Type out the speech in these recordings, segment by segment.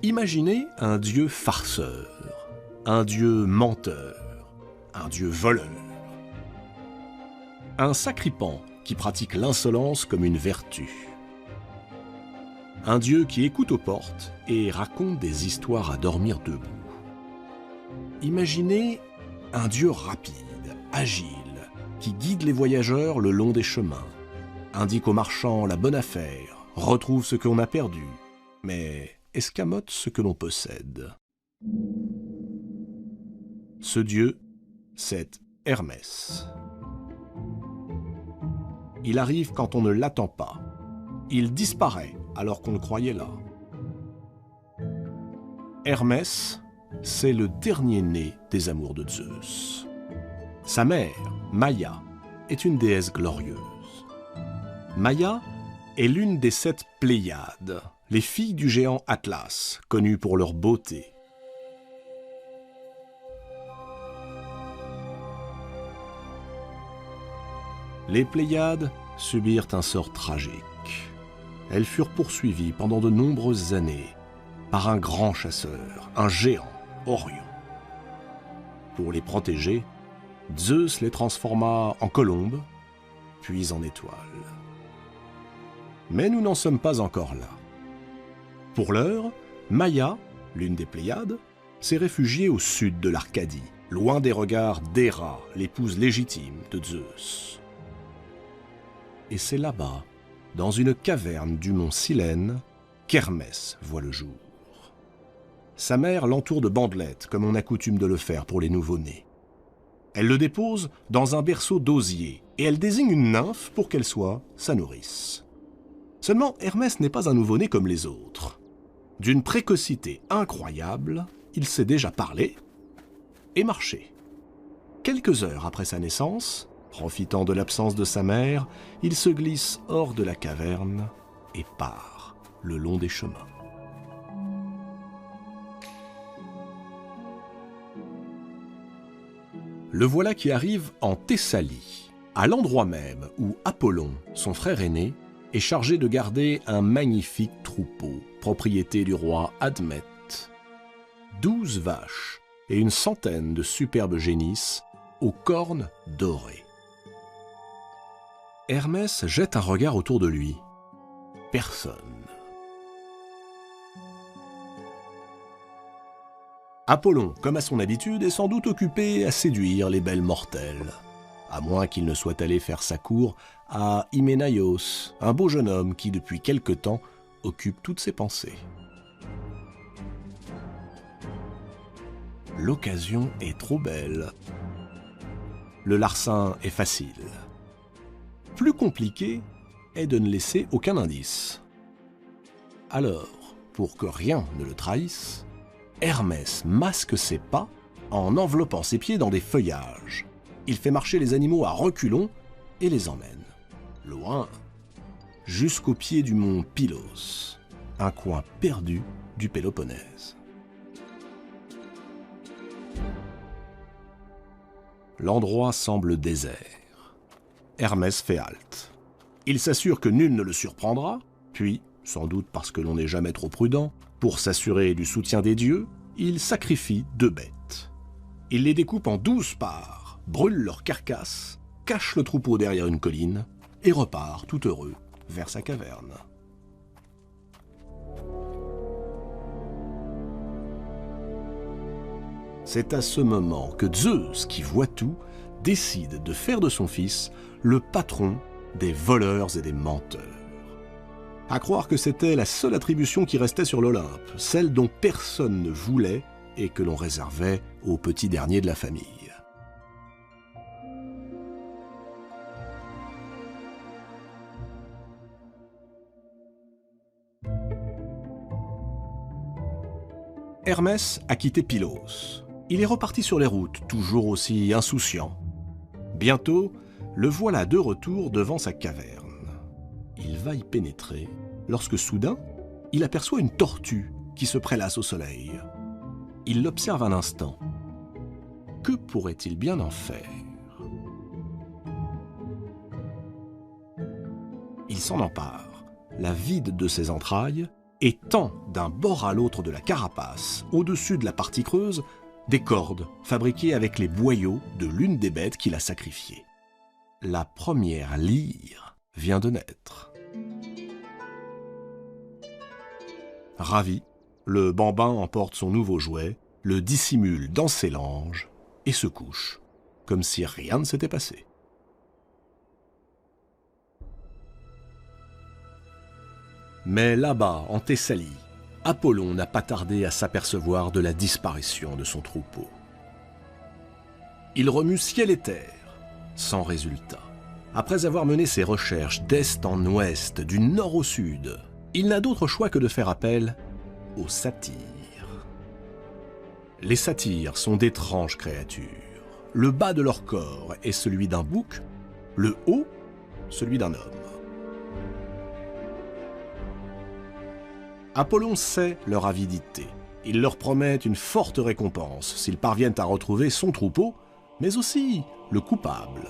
Imaginez un dieu farceur, un dieu menteur, un dieu voleur. Un sacripant qui pratique l'insolence comme une vertu. Un dieu qui écoute aux portes et raconte des histoires à dormir debout. Imaginez un dieu rapide, agile, qui guide les voyageurs le long des chemins, indique aux marchands la bonne affaire, retrouve ce que l'on a perdu, mais escamote ce que l'on possède. Ce dieu, c'est Hermès. Il arrive quand on ne l'attend pas. Il disparaît alors qu'on le croyait là. Hermès, c'est le dernier né des amours de Zeus. Sa mère, Maïa, est une déesse glorieuse. Maïa est l'une des 7 Pléiades, les filles du géant Atlas, connues pour leur beauté. Les Pléiades subirent un sort tragique. Elles furent poursuivies pendant de nombreuses années par un grand chasseur, un géant, Orion. Pour les protéger, Zeus les transforma en colombes, puis en étoiles. Mais nous n'en sommes pas encore là. Pour l'heure, Maïa, l'une des Pléiades, s'est réfugiée au sud de l'Arcadie, loin des regards d'Héra, l'épouse légitime de Zeus. Et c'est là-bas, dans une caverne du mont Silène, qu'Hermès voit le jour. Sa mère l'entoure de bandelettes, comme on a coutume de le faire pour les nouveau-nés. Elle le dépose dans un berceau d'osier, et elle désigne une nymphe pour qu'elle soit sa nourrice. Seulement, Hermès n'est pas un nouveau-né comme les autres. D'une précocité incroyable, il sait déjà parler et marcher. Quelques heures après sa naissance, profitant de l'absence de sa mère, il se glisse hors de la caverne et part le long des chemins. Le voilà qui arrive en Thessalie, à l'endroit même où Apollon, son frère aîné, est chargé de garder un magnifique troupeau, propriété du roi Admète. 12 vaches et une centaine de superbes génisses aux cornes dorées. Hermès jette un regard autour de lui. Personne. Apollon, comme à son habitude, est sans doute occupé à séduire les belles mortelles, à moins qu'il ne soit allé faire sa cour à Hyménaïos, un beau jeune homme qui, depuis quelque temps, occupe toutes ses pensées. L'occasion est trop belle. Le larcin est facile. Plus compliqué est de ne laisser aucun indice. Alors, pour que rien ne le trahisse, Hermès masque ses pas en enveloppant ses pieds dans des feuillages. Il fait marcher les animaux à reculons et les emmène, loin, jusqu'au pied du mont Pylos, un coin perdu du Péloponnèse. L'endroit semble désert. Hermès fait halte. Il s'assure que nul ne le surprendra, puis, sans doute parce que l'on n'est jamais trop prudent, pour s'assurer du soutien des dieux, il sacrifie 2 bêtes. Il les découpe en 12 parts, brûle leurs carcasses, cache le troupeau derrière une colline et repart tout heureux vers sa caverne. C'est à ce moment que Zeus, qui voit tout, décide de faire de son fils le patron des voleurs et des menteurs. À croire que c'était la seule attribution qui restait sur l'Olympe, celle dont personne ne voulait et que l'on réservait aux petits derniers de la famille. Hermès a quitté Pylos. Il est reparti sur les routes, toujours aussi insouciant. Bientôt, le voilà de retour devant sa caverne. Il va y pénétrer lorsque soudain, il aperçoit une tortue qui se prélasse au soleil. Il l'observe un instant. Que pourrait-il bien en faire? Il s'en empare, la vide de ses entrailles et tend d'un bord à l'autre de la carapace, au-dessus de la partie creuse, des cordes fabriquées avec les boyaux de l'une des bêtes qu'il a sacrifiées. La première lyre vient de naître. Ravi, le bambin emporte son nouveau jouet, le dissimule dans ses langes et se couche, comme si rien ne s'était passé. Mais là-bas, en Thessalie, Apollon n'a pas tardé à s'apercevoir de la disparition de son troupeau. Il remue ciel et terre, sans résultat. Après avoir mené ses recherches d'est en ouest, du nord au sud, il n'a d'autre choix que de faire appel aux satyres. Les satyres sont d'étranges créatures. Le bas de leur corps est celui d'un bouc, le haut, celui d'un homme. Apollon sait leur avidité. Il leur promet une forte récompense s'ils parviennent à retrouver son troupeau, mais aussi le coupable.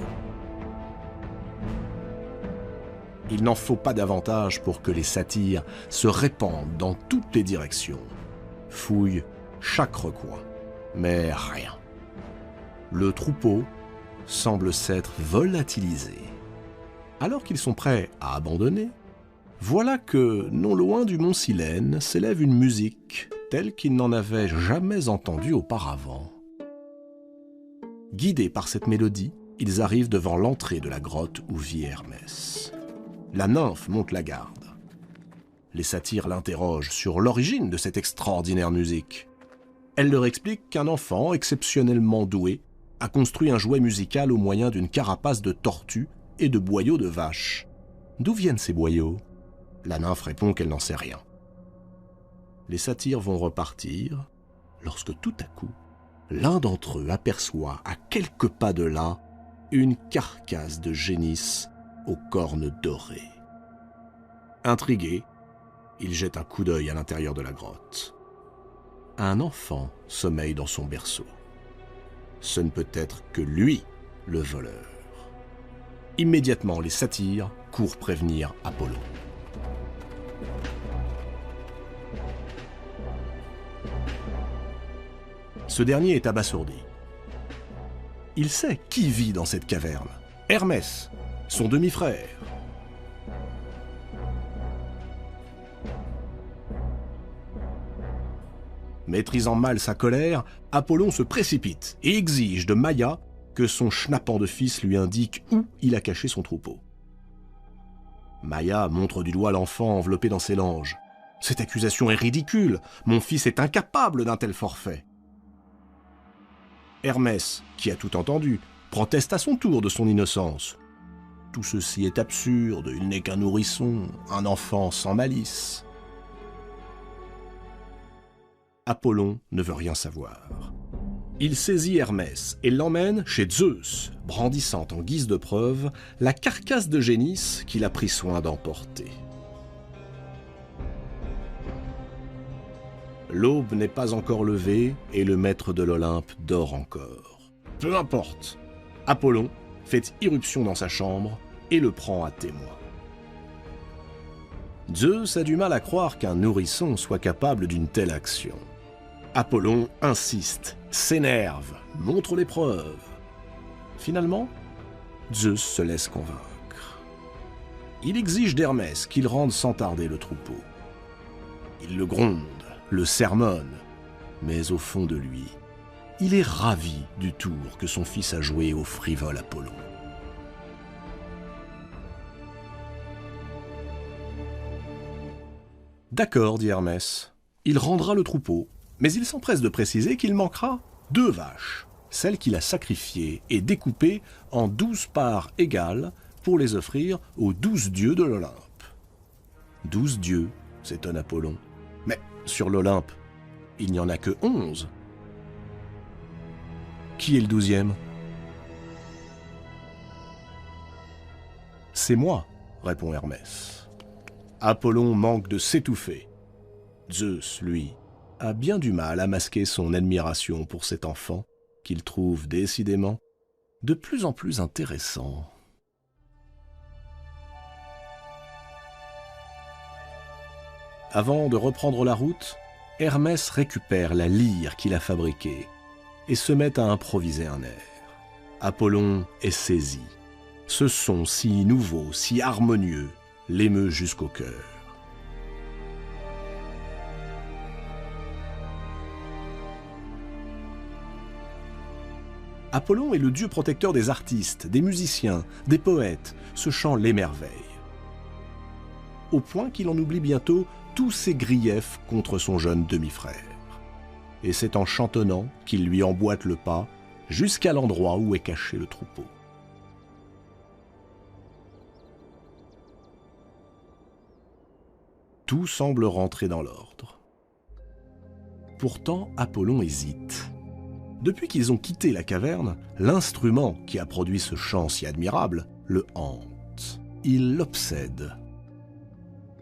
Il n'en faut pas davantage pour que les satyres se répandent dans toutes les directions, fouillent chaque recoin, mais rien. Le troupeau semble s'être volatilisé. Alors qu'ils sont prêts à abandonner, voilà que, non loin du mont Silène, s'élève une musique telle qu'ils n'en avaient jamais entendue auparavant. Guidés par cette mélodie, ils arrivent devant l'entrée de la grotte où vit Hermès. La nymphe monte la garde. Les satyres l'interrogent sur l'origine de cette extraordinaire musique. Elle leur explique qu'un enfant exceptionnellement doué a construit un jouet musical au moyen d'une carapace de tortue et de boyaux de vache. D'où viennent ces boyaux ? La nymphe répond qu'elle n'en sait rien. Les satyres vont repartir, lorsque tout à coup, l'un d'entre eux aperçoit à quelques pas de là une carcasse de génisse aux cornes dorées. Intrigué, il jette un coup d'œil à l'intérieur de la grotte. Un enfant sommeille dans son berceau. Ce ne peut être que lui, le voleur. Immédiatement, les satyres courent prévenir Apollon. Ce dernier est abasourdi. Il sait qui vit dans cette caverne. Hermès, son demi-frère. Maîtrisant mal sa colère, Apollon se précipite et exige de Maïa que son schnappant de fils lui indique où il a caché son troupeau. Maïa montre du doigt l'enfant enveloppé dans ses langes. « Cette accusation est ridicule. Mon fils est incapable d'un tel forfait. » Hermès, qui a tout entendu, proteste à son tour de son innocence. Tout ceci est absurde, il n'est qu'un nourrisson, un enfant sans malice. Apollon ne veut rien savoir. Il saisit Hermès et l'emmène chez Zeus, brandissant en guise de preuve la carcasse de génisse qu'il a pris soin d'emporter. L'aube n'est pas encore levée et le maître de l'Olympe dort encore. Peu importe, Apollon fait irruption dans sa chambre et le prend à témoin. Zeus a du mal à croire qu'un nourrisson soit capable d'une telle action. Apollon insiste, s'énerve, montre les preuves. Finalement, Zeus se laisse convaincre. Il exige d'Hermès qu'il rende sans tarder le troupeau. Il le gronde, le sermonne, mais au fond de lui, il est ravi du tour que son fils a joué au frivole Apollon. D'accord, dit Hermès, il rendra le troupeau, mais il s'empresse de préciser qu'il manquera 2 vaches, celles qu'il a sacrifiées et découpées en 12 parts égales pour les offrir aux 12 dieux de l'Olympe. 12 dieux, s'étonne Apollon. Mais sur l'Olympe, il n'y en a que 11. Qui est le 12e ? C'est moi, répond Hermès. Apollon manque de s'étouffer. Zeus, lui, a bien du mal à masquer son admiration pour cet enfant qu'il trouve décidément de plus en plus intéressant. Avant de reprendre la route, Hermès récupère la lyre qu'il a fabriquée et se met à improviser un air. Apollon est saisi. Ce son si nouveau, si harmonieux, l'émeut jusqu'au cœur. Apollon est le dieu protecteur des artistes, des musiciens, des poètes. Ce chant l'émerveille. Au point qu'il en oublie bientôt tous ses griefs contre son jeune demi-frère. Et c'est en chantonnant qu'il lui emboîte le pas jusqu'à l'endroit où est caché le troupeau. Tout semble rentrer dans l'ordre. Pourtant, Apollon hésite. Depuis qu'ils ont quitté la caverne, l'instrument qui a produit ce chant si admirable le hante. Il l'obsède.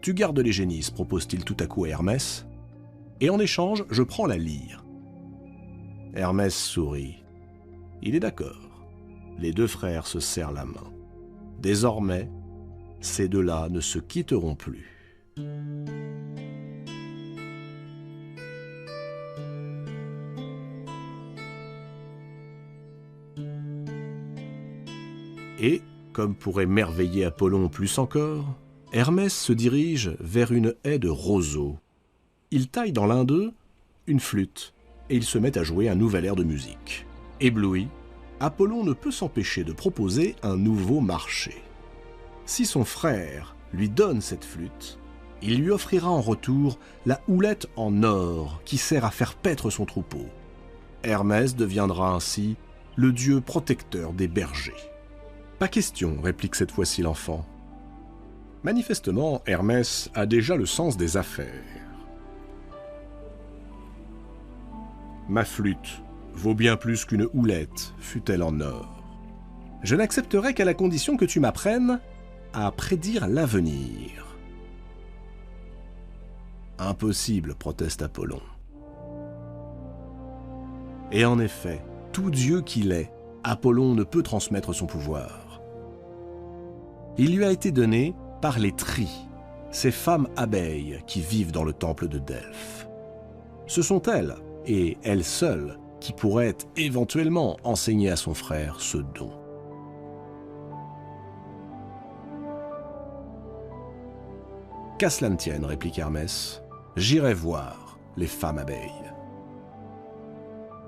« Tu gardes les génisses », propose-t-il tout à coup à Hermès, « et en échange, je prends la lyre. » Hermès sourit. Il est d'accord. Les deux frères se serrent la main. Désormais, ces deux-là ne se quitteront plus. Et, comme pour émerveiller Apollon plus encore, Hermès se dirige vers une haie de roseaux. Il taille dans l'un d'eux une flûte et il se met à jouer un nouvel air de musique. Ébloui, Apollon ne peut s'empêcher de proposer un nouveau marché. Si son frère lui donne cette flûte, il lui offrira en retour la houlette en or qui sert à faire paître son troupeau. Hermès deviendra ainsi le dieu protecteur des bergers. « Pas question », réplique cette fois-ci l'enfant. Manifestement, Hermès a déjà le sens des affaires. « Ma flûte vaut bien plus qu'une houlette, fût-elle en or. Je n'accepterai qu'à la condition que tu m'apprennes à prédire l'avenir. » « Impossible, proteste Apollon. Et en effet, tout dieu qu'il est, Apollon ne peut transmettre son pouvoir. Il lui a été donné par les Tries, ces femmes abeilles qui vivent dans le temple de Delphes. Ce sont elles, et elles seules, qui pourraient éventuellement enseigner à son frère ce don. Qu'à cela ne tienne, réplique Hermès, j'irai voir les femmes abeilles.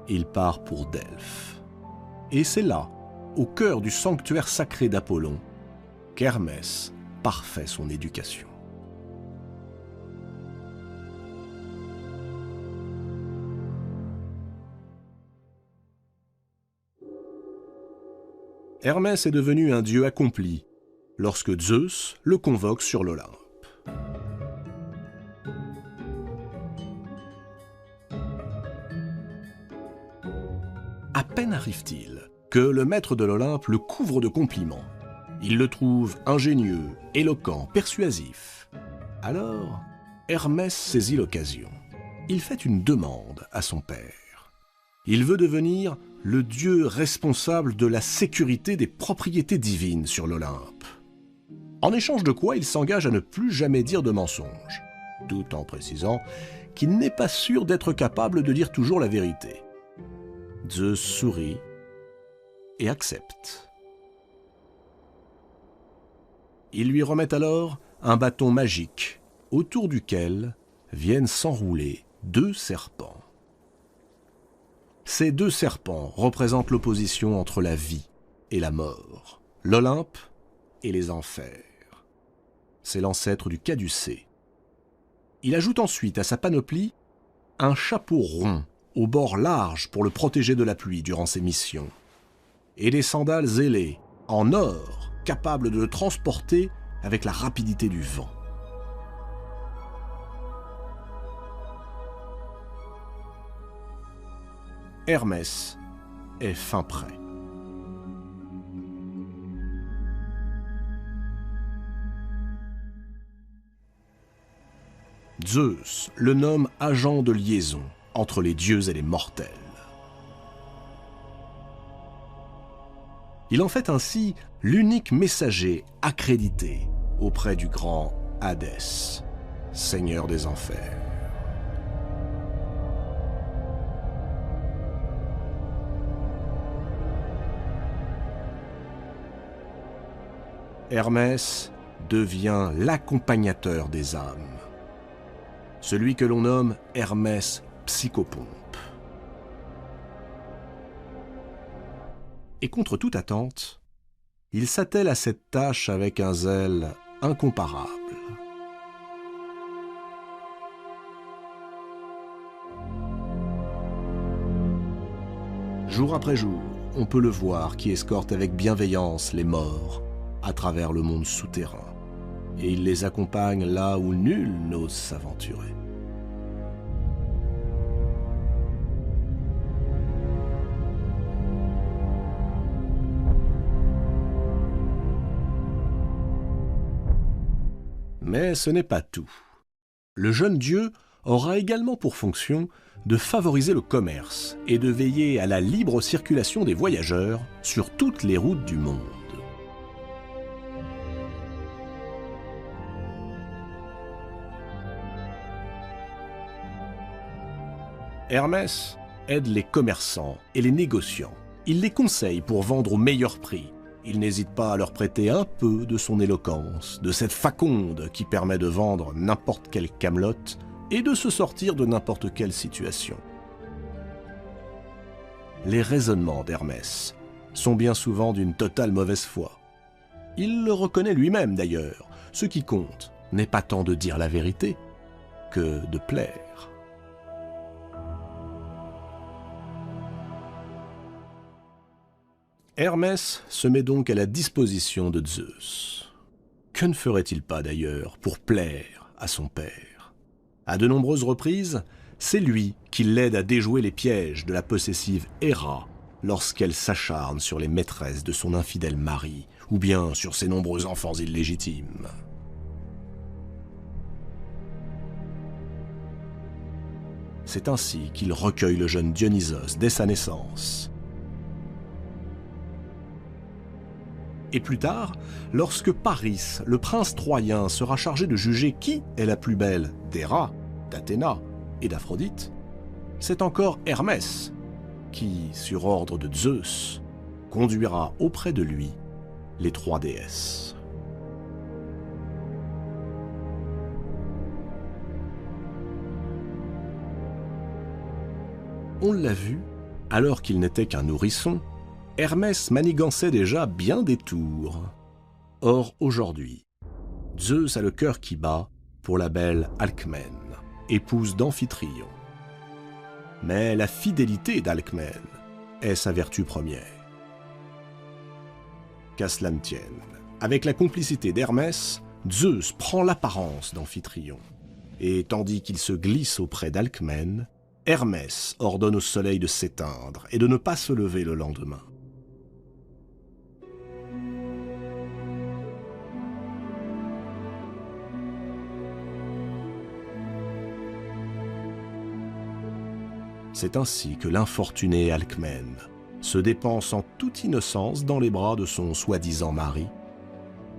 Il part pour Delphes. Et c'est là, au cœur du sanctuaire sacré d'Apollon, qu'Hermès parfait son éducation. Hermès est devenu un dieu accompli lorsque Zeus le convoque sur l'Olympe. À peine arrive-t-il que le maître de l'Olympe le couvre de compliments. Il le trouve ingénieux, éloquent, persuasif. Alors, Hermès saisit l'occasion. Il fait une demande à son père. Il veut devenir le dieu responsable de la sécurité des propriétés divines sur l'Olympe. En échange de quoi il s'engage à ne plus jamais dire de mensonges, tout en précisant qu'il n'est pas sûr d'être capable de dire toujours la vérité. Zeus sourit et accepte. Il lui remet alors un bâton magique, autour duquel viennent s'enrouler 2 serpents. Ces 2 serpents représentent l'opposition entre la vie et la mort, l'Olympe et les enfers. C'est l'ancêtre du caducée. Il ajoute ensuite à sa panoplie un chapeau rond, au bord large pour le protéger de la pluie durant ses missions, et des sandales ailées, en or, capables de le transporter avec la rapidité du vent. Hermès est fin prêt. Zeus le nomme agent de liaison entre les dieux et les mortels. Il en fait ainsi l'unique messager accrédité auprès du grand Hadès. seigneur des enfers. Hermès devient l'accompagnateur des âmes, celui que l'on nomme Hermès Psychopompe. Et contre toute attente, il s'attelle à cette tâche avec un zèle incomparable. Jour après jour, on peut le voir qui escorte avec bienveillance les morts à travers le monde souterrain, et il les accompagne là où nul n'ose s'aventurer. Mais ce n'est pas tout. Le jeune dieu aura également pour fonction de favoriser le commerce et de veiller à la libre circulation des voyageurs sur toutes les routes du monde. Hermès aide les commerçants et les négociants. Il les conseille pour vendre au meilleur prix. Il n'hésite pas à leur prêter un peu de son éloquence, de cette faconde qui permet de vendre n'importe quelle camelote et de se sortir de n'importe quelle situation. Les raisonnements d'Hermès sont bien souvent d'une totale mauvaise foi. Il le reconnaît lui-même d'ailleurs. Ce qui compte n'est pas tant de dire la vérité que de plaire. Hermès se met donc à la disposition de Zeus. Que ne ferait-il pas d'ailleurs pour plaire à son père? À de nombreuses reprises, c'est lui qui l'aide à déjouer les pièges de la possessive Héra lorsqu'elle s'acharne sur les maîtresses de son infidèle mari ou bien sur ses nombreux enfants illégitimes. C'est ainsi qu'il recueille le jeune Dionysos dès sa naissance. Et plus tard, lorsque Paris, le prince troyen, sera chargé de juger qui est la plus belle d'Héra, d'Athéna et d'Aphrodite, c'est encore Hermès qui, sur ordre de Zeus, conduira auprès de lui les trois déesses. On l'a vu, alors qu'il n'était qu'un nourrisson, Hermès manigançait déjà bien des tours. Or, aujourd'hui, Zeus a le cœur qui bat pour la belle Alcmène, épouse d'Amphitryon. Mais la fidélité d'Alcmène est sa vertu première. Qu'à cela ne tienne, avec la complicité d'Hermès, Zeus prend l'apparence d'Amphitryon. Et tandis qu'il se glisse auprès d'Alcmène, Hermès ordonne au soleil de s'éteindre et de ne pas se lever le lendemain. C'est ainsi que l'infortuné Alcmène se dépense en toute innocence dans les bras de son soi-disant mari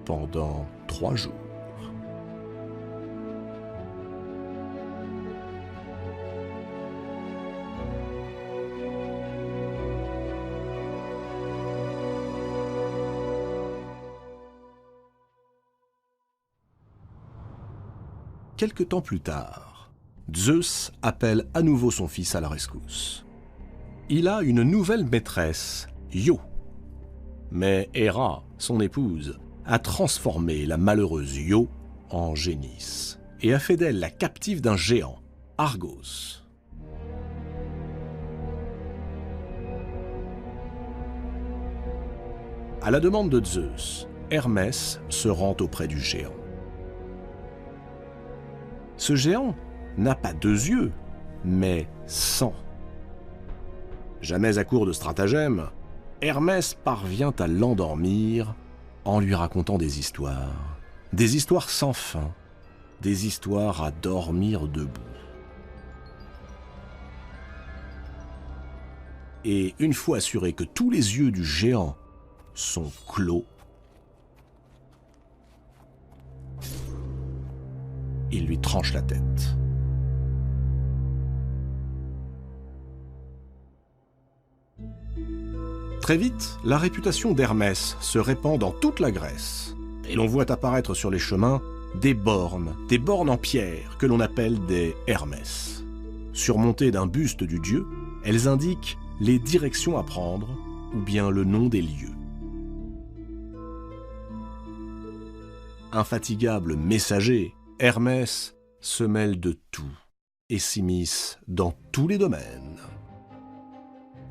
pendant 3 jours. Quelque temps plus tard, Zeus appelle à nouveau son fils à la rescousse. Il a une nouvelle maîtresse, Io. Mais Héra, son épouse, a transformé la malheureuse Io en génisse et a fait d'elle la captive d'un géant, Argos. À la demande de Zeus, Hermès se rend auprès du géant. Ce géant n'a pas 2 yeux, mais 100. Jamais à court de stratagèmes, Hermès parvient à l'endormir en lui racontant des histoires sans fin, des histoires à dormir debout. Et une fois assuré que tous les yeux du géant sont clos, il lui tranche la tête. Très vite, la réputation d'Hermès se répand dans toute la Grèce, et l'on voit apparaître sur les chemins des bornes en pierre que l'on appelle des Hermès. Surmontées d'un buste du dieu, elles indiquent les directions à prendre ou bien le nom des lieux. Infatigable messager, Hermès se mêle de tout et s'immisce dans tous les domaines.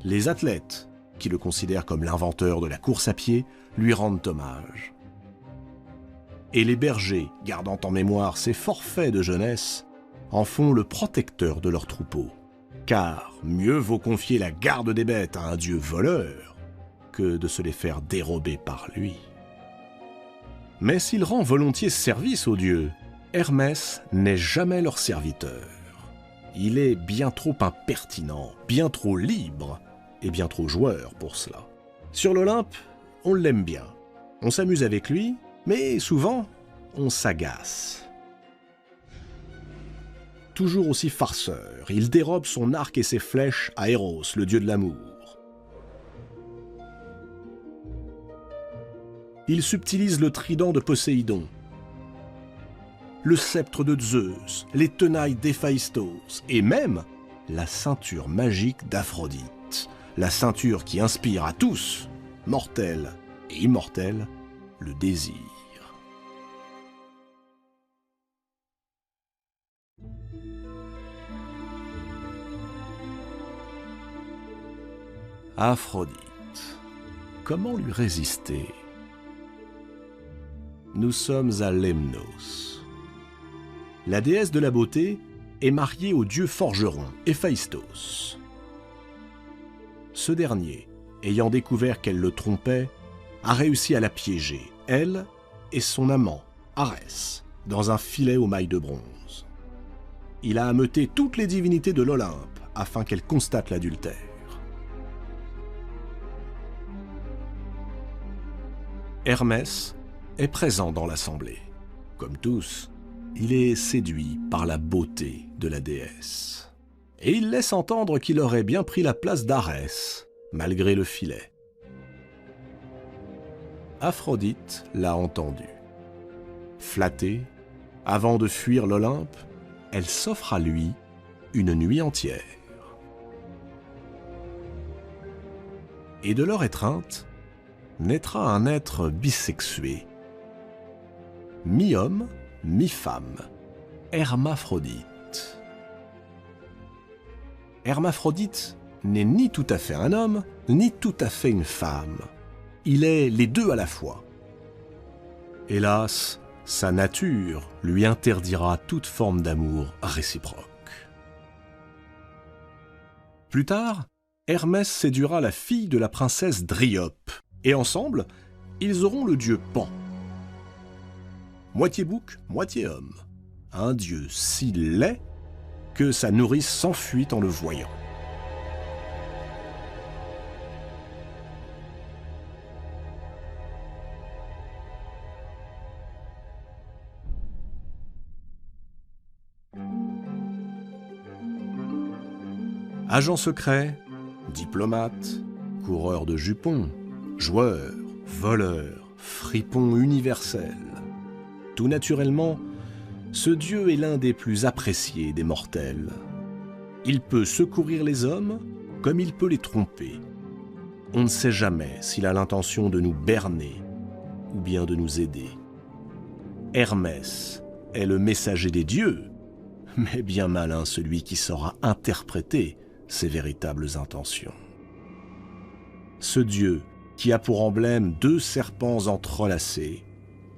Les athlètes, qui le considèrent comme l'inventeur de la course à pied, lui rendent hommage. Et les bergers, gardant en mémoire ses forfaits de jeunesse, en font le protecteur de leurs troupeaux. Car mieux vaut confier la garde des bêtes à un dieu voleur que de se les faire dérober par lui. Mais s'il rend volontiers service aux dieux, Hermès n'est jamais leur serviteur. Il est bien trop impertinent, bien trop libre et bien trop joueur pour cela. Sur l'Olympe, on l'aime bien. On s'amuse avec lui, mais souvent, on s'agace. Toujours aussi farceur, il dérobe son arc et ses flèches à Eros, le dieu de l'amour. Il subtilise le trident de Poséidon, le sceptre de Zeus, les tenailles d'Héphaïstos et même la ceinture magique d'Aphrodite, la ceinture qui inspire à tous, mortels et immortels, le désir. Aphrodite, comment lui résister ? Nous sommes à Lemnos. La déesse de la beauté est mariée au dieu forgeron, Héphaïstos. Ce dernier, ayant découvert qu'elle le trompait, a réussi à la piéger, elle et son amant, Arès, dans un filet aux mailles de bronze. Il a ameuté toutes les divinités de l'Olympe afin qu'elles constatent l'adultère. Hermès est présent dans l'assemblée. Comme tous, il est séduit par la beauté de la déesse. Et il laisse entendre qu'il aurait bien pris la place d'Arès, malgré le filet. Aphrodite l'a entendu. Flattée, avant de fuir l'Olympe, elle s'offre à lui une nuit entière. Et de leur étreinte naîtra un être bisexué, mi-homme, mi-femme, Hermaphrodite. Hermaphrodite n'est ni tout à fait un homme, ni tout à fait une femme. Il est les deux à la fois. Hélas, sa nature lui interdira toute forme d'amour réciproque. Plus tard, Hermès séduira la fille de la princesse Dryope, et ensemble, ils auront le dieu Pan. Moitié bouc, moitié homme. Un dieu si laid que sa nourrice s'enfuit en le voyant. Agent secret, diplomate, coureur de jupons, joueur, voleur, fripon universel. Tout naturellement, ce dieu est l'un des plus appréciés des mortels. Il peut secourir les hommes comme il peut les tromper. On ne sait jamais s'il a l'intention de nous berner ou bien de nous aider. Hermès est le messager des dieux, mais bien malin celui qui saura interpréter ses véritables intentions. Ce dieu qui a pour emblème deux serpents entrelacés,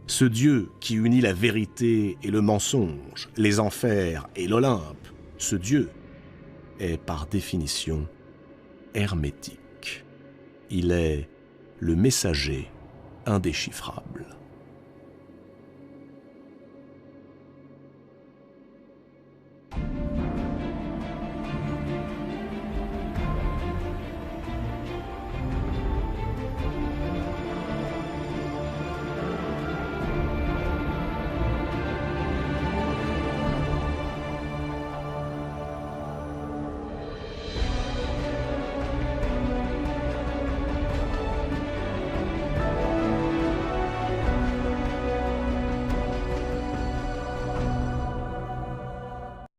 ce dieu qui unit la vérité et le mensonge, les enfers et l'Olympe, ce dieu est par définition hermétique. Il est le messager indéchiffrable.